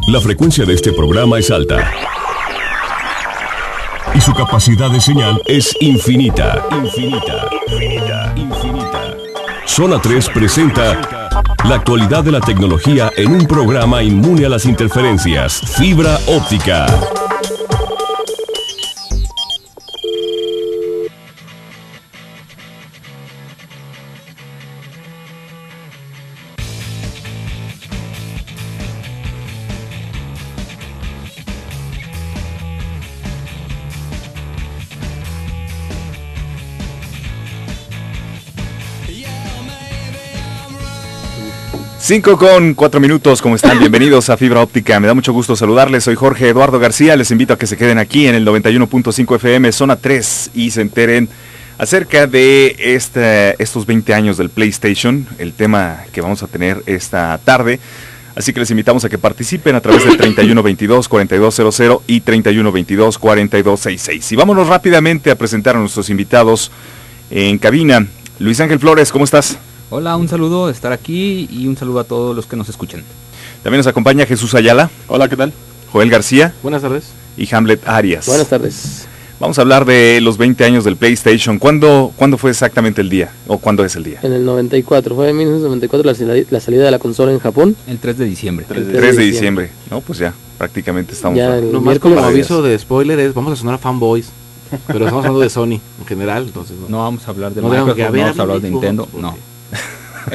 La frecuencia de este programa es alta y su capacidad de señal es infinita. Zona 3 presenta la actualidad de la tecnología en un programa inmune a las interferencias. Fibra óptica. Cinco con 4 minutos, ¿cómo están? Bienvenidos a Fibra Óptica, me da mucho gusto saludarles, soy Jorge Eduardo García, les invito a que se queden aquí en el 91.5 FM, Zona 3, y se enteren acerca de estos 20 años del PlayStation, el tema que vamos a tener esta tarde, así que les invitamos a que participen a través del 3122-4200 y 3122-4266. Y vámonos rápidamente a presentar a nuestros invitados en cabina. Luis Ángel Flores, ¿cómo estás? Hola, un saludo de estar aquí y un saludo a todos los que nos escuchan. También nos acompaña Jesús Ayala. Hola, ¿qué tal? Joel García. Buenas tardes. Y Hamlet Arias. Buenas tardes. Vamos a hablar de los 20 años del PlayStation. ¿Cuándo fue exactamente el día? ¿O cuándo es el día? En el 94. Fue en 1994 la salida de la consola en Japón. El 3 de diciembre. 3 de diciembre. No, pues ya, prácticamente estamos... Ya nomás como aviso de spoiler es, vamos a sonar a fanboys. Pero estamos hablando de Sony en general, entonces... No vamos a hablar de Microsoft, no vamos a hablar de Nintendo, no.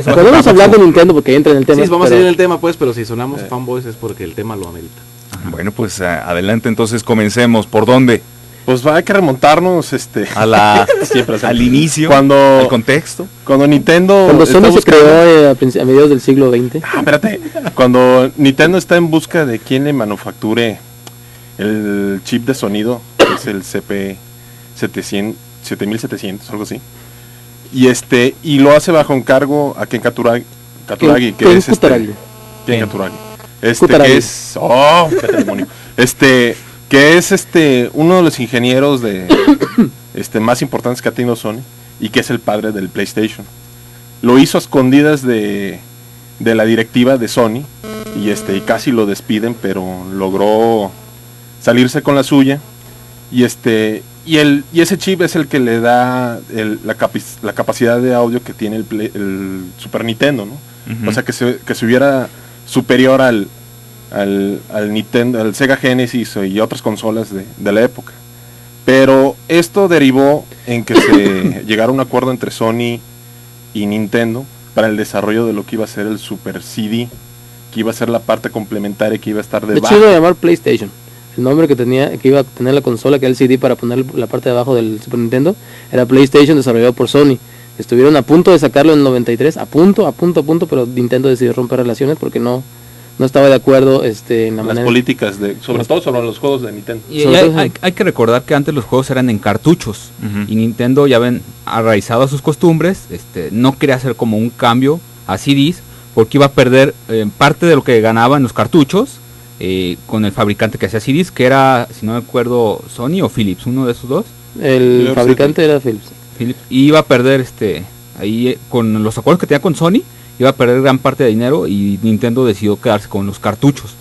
Podemos hablar de Nintendo porque entra en el tema. Sí, vamos a ir en el tema pues, pero si sonamos fanboys es porque el tema lo amerita. Ajá. Bueno, pues adelante entonces, comencemos. ¿Por dónde? Pues hay que remontarnos al inicio, al contexto. Cuando Sony se creó a mediados del siglo XX. Espérate. Cuando Nintendo está en busca de quién le manufacture el chip de sonido, que es el CP7700, algo así. Y lo hace bajo encargo a Ken Katuragi, que es Kutaragi. Ken Katuragi. Que es que es uno de los ingenieros de más importantes que ha tenido Sony y que es el padre del PlayStation. Lo hizo a escondidas de la directiva de Sony y casi lo despiden, pero logró salirse con la suya y ese chip es el que le da la capacidad de audio que tiene el Super Nintendo, ¿no? Uh-huh. O sea que se hubiera superior al Nintendo, al Sega Genesis y otras consolas de la época. Pero esto derivó en que se llegara a un acuerdo entre Sony y Nintendo para el desarrollo de lo que iba a ser el Super CD, que iba a ser la parte complementaria que iba a estar debajo. De hecho iba a llamar PlayStation. El nombre que iba a tener la consola, que era el CD para poner la parte de abajo del Super Nintendo, era PlayStation, desarrollado por Sony. Estuvieron a punto de sacarlo en el 93, a punto, pero Nintendo decidió romper relaciones porque no estaba de acuerdo en las políticas, sobre todo sobre los juegos de Nintendo. Y hay que recordar que antes los juegos eran en cartuchos, uh-huh. Y Nintendo, ya ven, arraizado a sus costumbres, no quería hacer como un cambio a CDs, porque iba a perder parte de lo que ganaba en los cartuchos, con el fabricante que hacía CDs, que era, si no me acuerdo, Sony o Philips, uno de esos dos. El fabricante era Philips. Y iba a perder ahí con los acuerdos que tenía con Sony, iba a perder gran parte de dinero y Nintendo decidió quedarse con los cartuchos.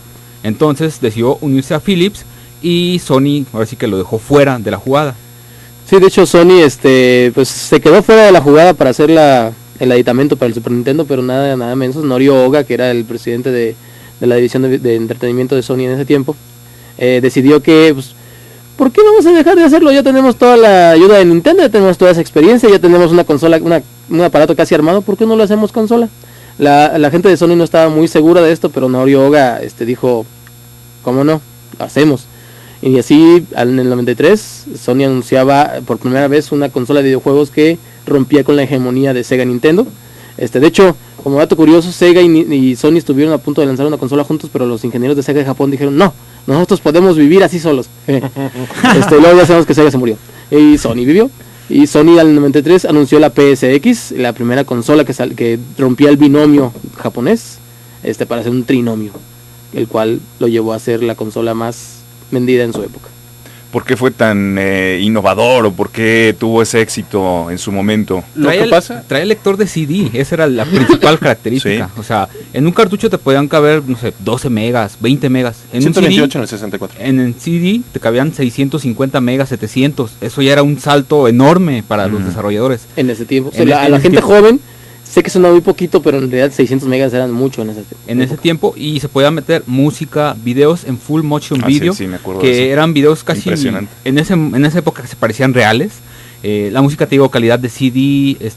Entonces decidió unirse a Philips y Sony ahora sí que lo dejó fuera de la jugada. Sí, de hecho Sony pues se quedó fuera de la jugada para hacer el aditamento para el Super Nintendo, pero nada menos Norio Oga, que era el presidente de la división de entretenimiento de Sony en ese tiempo, decidió que pues, ¿por qué vamos a dejar de hacerlo? Ya tenemos toda la ayuda de Nintendo, ya tenemos toda esa experiencia, ya tenemos una consola, un aparato casi armado, ¿por qué no lo hacemos consola? La gente de Sony no estaba muy segura de esto, pero Norio Oga dijo, ¿cómo no? Lo hacemos. Y así en el 93 Sony anunciaba por primera vez una consola de videojuegos que rompía con la hegemonía de Sega y Nintendo. De hecho, como dato curioso, Sega y Sony estuvieron a punto de lanzar una consola juntos, pero los ingenieros de Sega de Japón dijeron, no, nosotros podemos vivir así solos. Luego ya sabemos que Sega se murió. Y Sony vivió. Y Sony en el 93 anunció la PSX, la primera consola que rompía el binomio japonés, para hacer un trinomio, el cual lo llevó a ser la consola más vendida en su época. ¿Por qué fue tan innovador o por qué tuvo ese éxito en su momento? Trae el lector de CD, esa era la principal característica. Sí. O sea, en un cartucho te podían caber, no sé, 12 megas, 20 megas. En 128 un CD, en el 64. En el CD te cabían 650 megas, 700. Eso ya era un salto enorme para los desarrolladores. En ese tiempo. La gente joven, sé que suena muy poquito, pero en realidad 600 megas eran mucho en ese tiempo. En ese tiempo, y se podía meter música, videos en full motion video, sí, me acuerdo que eran videos casi en esa época que se parecían reales. La música, te digo, calidad de CD,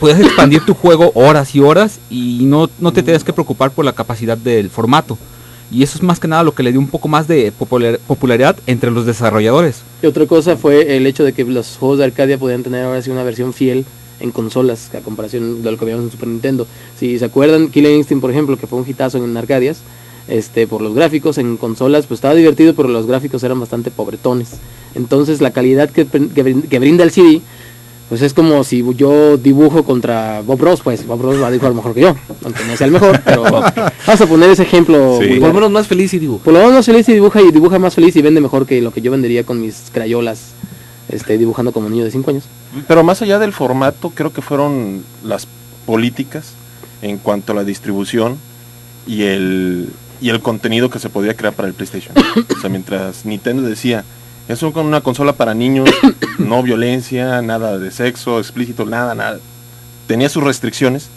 podías expandir tu juego horas y horas y no te tenías que preocupar por la capacidad del formato. Y eso es más que nada lo que le dio un poco más de popularidad entre los desarrolladores. Y otra cosa fue el hecho de que los juegos de Arcadia podían tener ahora sí una versión fiel en consolas, a comparación de lo que veíamos en Super Nintendo. Si se acuerdan, Killer Instinct, por ejemplo, que fue un hitazo en Arcadias, por los gráficos, en consolas pues estaba divertido, pero los gráficos eran bastante pobretones. Entonces la calidad que brinda el CD, pues es como si yo dibujo contra Bob Ross, pues Bob Ross va a dibujar mejor que yo, aunque no sea el mejor, pero vamos a poner ese ejemplo. Sí. Por lo menos más feliz y dibuja. Por lo menos más feliz y dibuja más feliz y vende mejor que lo que yo vendería con mis crayolas, dibujando como niño de 5 años. Pero más allá del formato, creo que fueron las políticas en cuanto a la distribución y el contenido que se podía crear para el PlayStation. O sea, mientras Nintendo decía, es una consola para niños, no violencia, nada de sexo explícito, nada, tenía sus restricciones.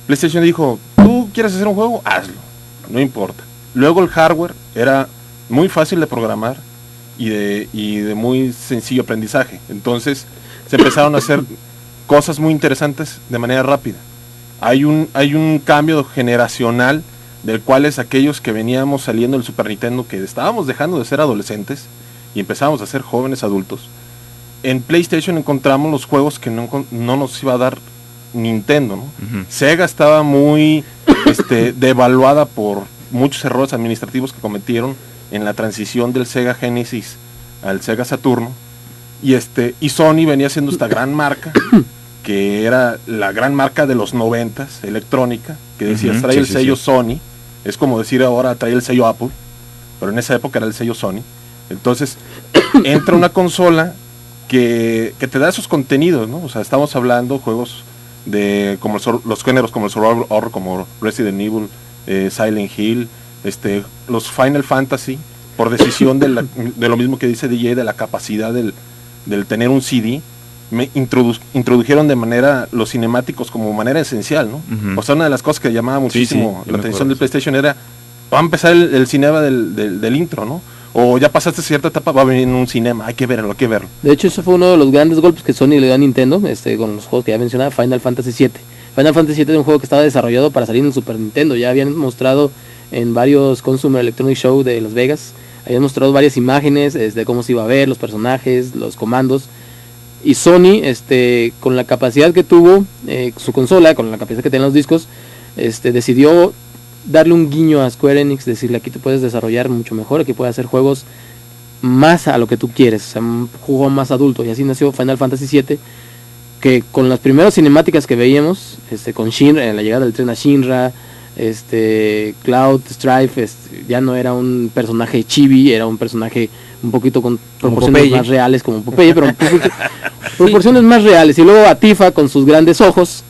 PlayStation dijo, ¿tú quieres hacer un juego? Hazlo, no importa. Luego el hardware era muy fácil de programar y de muy sencillo aprendizaje. Entonces se empezaron a hacer cosas muy interesantes de manera rápida. Hay un cambio generacional del cual es aquellos que veníamos saliendo del Super Nintendo, que estábamos dejando de ser adolescentes y empezábamos a ser jóvenes adultos. En PlayStation encontramos los juegos que no nos iba a dar Nintendo, ¿no? Sega estaba muy devaluada por muchos errores administrativos que cometieron en la transición del Sega Genesis al Sega Saturno, y Sony venía siendo esta gran marca que era la gran marca de los 90s, electrónica, que decías trae el sello Sony. Es como decir ahora trae el sello Apple, pero en esa época era el sello Sony. Entonces entra una consola que te da esos contenidos, ¿no? O sea, estamos hablando juegos como los géneros como el Survival Horror, como Resident Evil, Silent Hill, los Final Fantasy, por decisión de lo mismo que dice DJ, de la capacidad del tener un CD, me introdujeron de manera los cinemáticos como manera esencial, ¿no? O sea, una de las cosas que llamaba muchísimo la atención del PlayStation era, va a empezar el cinema del intro, ¿no? O ya pasaste cierta etapa, va a venir un cinema, hay que verlo. De hecho, eso fue uno de los grandes golpes que Sony le dio a Nintendo, con los juegos que ya mencionaba, Final Fantasy VII. Final Fantasy VII es un juego que estaba desarrollado para salir en el Super Nintendo, ya habían mostrado en varios Consumer Electronic Show de Las Vegas, habían mostrado varias imágenes de cómo se iba a ver, los personajes, los comandos. Y Sony, con la capacidad que tuvo su consola, con la capacidad que tenían los discos, decidió darle un guiño a Square Enix, decirle aquí te puedes desarrollar mucho mejor, aquí puedes hacer juegos más a lo que tú quieres, o sea, un juego más adulto. Y así nació Final Fantasy VII, que con las primeras cinemáticas que veíamos, con Shinra, la llegada del tren a Shinra, Cloud Strife, ya no era un personaje chibi, era un personaje un poquito con proporciones más reales como Popeye, pero proporciones más reales. Y luego a Tifa con sus grandes ojos,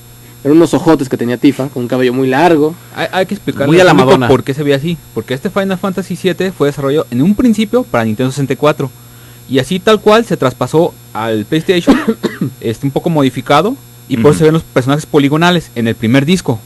eran unos ojotes que tenía Tifa, con un cabello muy largo. Hay que explicarle a la Madonna por qué se ve así, porque Final Fantasy VII fue desarrollado en un principio para Nintendo 64, y así tal cual se traspasó al PlayStation, un poco modificado, y por eso se ven los personajes poligonales en el primer disco,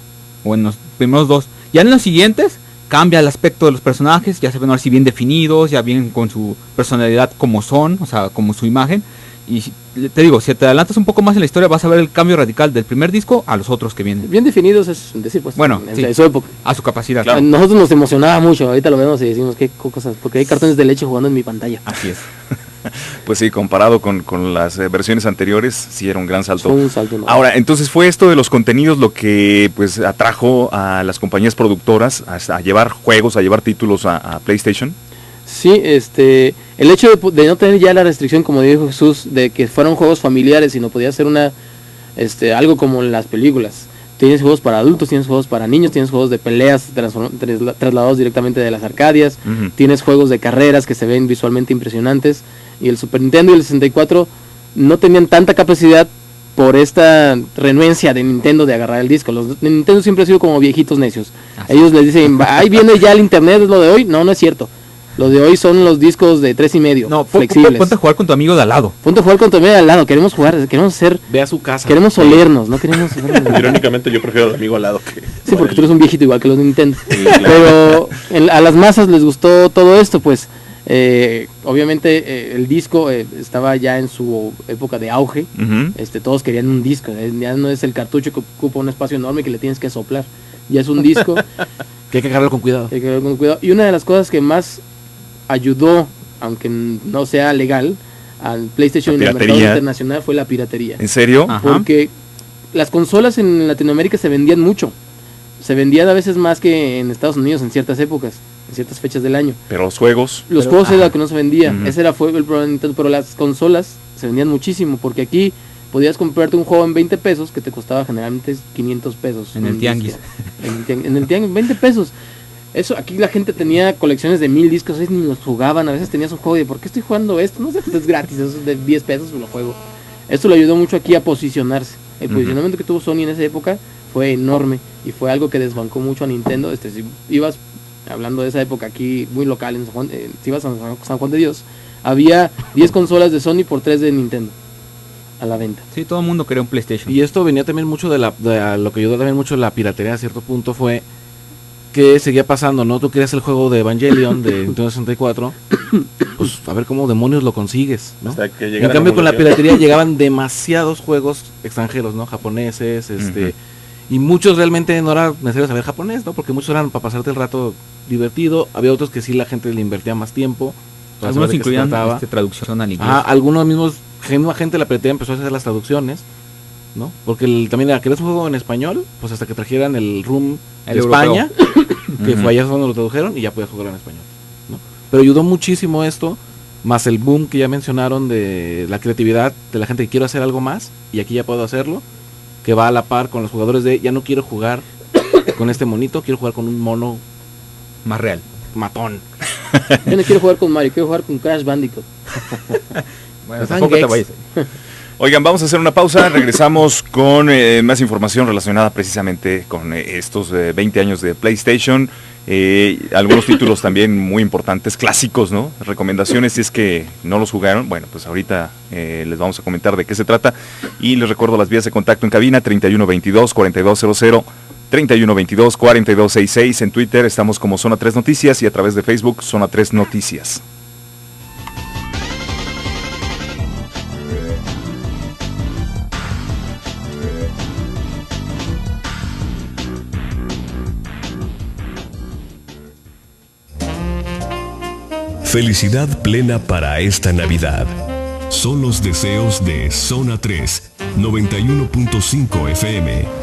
o en los primeros dos. Ya en los siguientes cambia el aspecto de los personajes, ya se ven así bien definidos, ya bien con su personalidad como son, o sea, como su imagen. Y te digo, si te adelantas un poco más en la historia, vas a ver el cambio radical del primer disco a los otros que vienen. Bien definidos, es decir, pues, bueno, en su época. A su capacidad. Claro. Nosotros nos emocionaba mucho, ahorita lo vemos y decimos qué cosas, porque hay cartones de leche jugando en mi pantalla. Así es. Pues sí, comparado con las versiones anteriores, sí era un gran salto. Fue un salto, ¿no? Ahora, entonces fue esto de los contenidos lo que pues atrajo a las compañías productoras a llevar juegos, a llevar títulos a PlayStation. Sí, el hecho de no tener ya la restricción, como dijo Jesús, de que fueran juegos familiares y no podía ser algo como en las películas. Tienes juegos para adultos, tienes juegos para niños, tienes juegos de peleas trasladados directamente de las arcadias, tienes juegos de carreras que se ven visualmente impresionantes, y el Super Nintendo y el 64 no tenían tanta capacidad por esta renuencia de Nintendo de agarrar el disco. Los de Nintendo siempre han sido como viejitos necios. Ellos les dicen, ahí viene ya el internet, es lo de hoy. No es cierto. Lo de hoy son los discos de 3.5, no, flexibles. Ponte a jugar con tu amigo de al lado. Ponte a jugar con tu amigo de al lado. Queremos jugar, queremos ser... Ve a su casa. Queremos olernos, no queremos... Irónicamente yo prefiero al amigo al lado que... Sí, porque tú eres un viejito igual que los de Nintendo. Sí, claro. Pero a las masas les gustó todo esto, pues... obviamente el disco estaba ya en su época de auge. Todos querían un disco, ya no es el cartucho que ocupa un espacio enorme que le tienes que soplar, ya es un disco que hay que cargarlo con cuidado. Y una de las cosas que más ayudó, aunque no sea legal, al PlayStation en el mercado internacional fue la piratería. ¿En serio? Porque las consolas en Latinoamérica se vendían mucho, se vendían a veces más que en Estados Unidos en ciertas épocas, en ciertas fechas del año. Pero los juegos... Los juegos era lo que no se vendía. Ese fue el problema de Nintendo, pero las consolas se vendían muchísimo, porque aquí podías comprarte un juego en 20 pesos que te costaba generalmente 500 pesos. En el tianguis. En el tianguis, 20 pesos. Eso, aquí la gente tenía colecciones de 1000 discos, a veces ni los jugaban, a veces tenías un juego de ¿por qué estoy jugando esto? No sé, pues es gratis, eso es de 10 pesos lo juego. Esto le ayudó mucho aquí a posicionarse. El posicionamiento que tuvo Sony en esa época fue enorme y fue algo que desbancó mucho a Nintendo. Si ibas, hablando de esa época aquí muy local, en San Juan, si ibas a San Juan de Dios, había 10 consolas de Sony por 3 de Nintendo a la venta. Sí, todo el mundo quería un PlayStation. Y esto venía también mucho de lo que ayudó también mucho la piratería a cierto punto fue que seguía pasando, ¿no? Tú querías el juego de Evangelion de Nintendo 64, pues a ver cómo demonios lo consigues, ¿no? Hasta que en cambio con la piratería llegaban demasiados juegos extranjeros, ¿no? Japoneses, y muchos realmente no era necesario saber japonés, ¿no? Porque muchos eran para pasarte el rato divertido, había otros que sí la gente le invertía más tiempo. Algunos incluían traducción al inglés. Algunos mismos, misma gente la piratería empezó a hacer las traducciones, ¿no? Porque también era, ¿querés un juego en español? Pues hasta que trajeran el ROM de España, que fue allá donde lo tradujeron y ya podías jugar en español, ¿no? Pero ayudó muchísimo esto, más el boom que ya mencionaron de la creatividad de la gente que quiere hacer algo más y aquí ya puedo hacerlo, que va a la par con los jugadores de ya no quiero jugar con este monito, quiero jugar con un mono más real, matón. Yo no quiero jugar con Mario, quiero jugar con Crash Bandicoot. Bueno, tampoco te vayas. Oigan, vamos a hacer una pausa, regresamos con más información relacionada precisamente con estos 20 años de PlayStation, algunos títulos también muy importantes, clásicos, ¿no? Recomendaciones si es que no los jugaron, bueno, pues ahorita les vamos a comentar de qué se trata y les recuerdo las vías de contacto en cabina, 3122-4200, 3122-4266, en Twitter estamos como Zona 3 Noticias y a través de Facebook Zona 3 Noticias. Felicidad plena para esta Navidad. Son los deseos de Zona 3, 91.5 FM.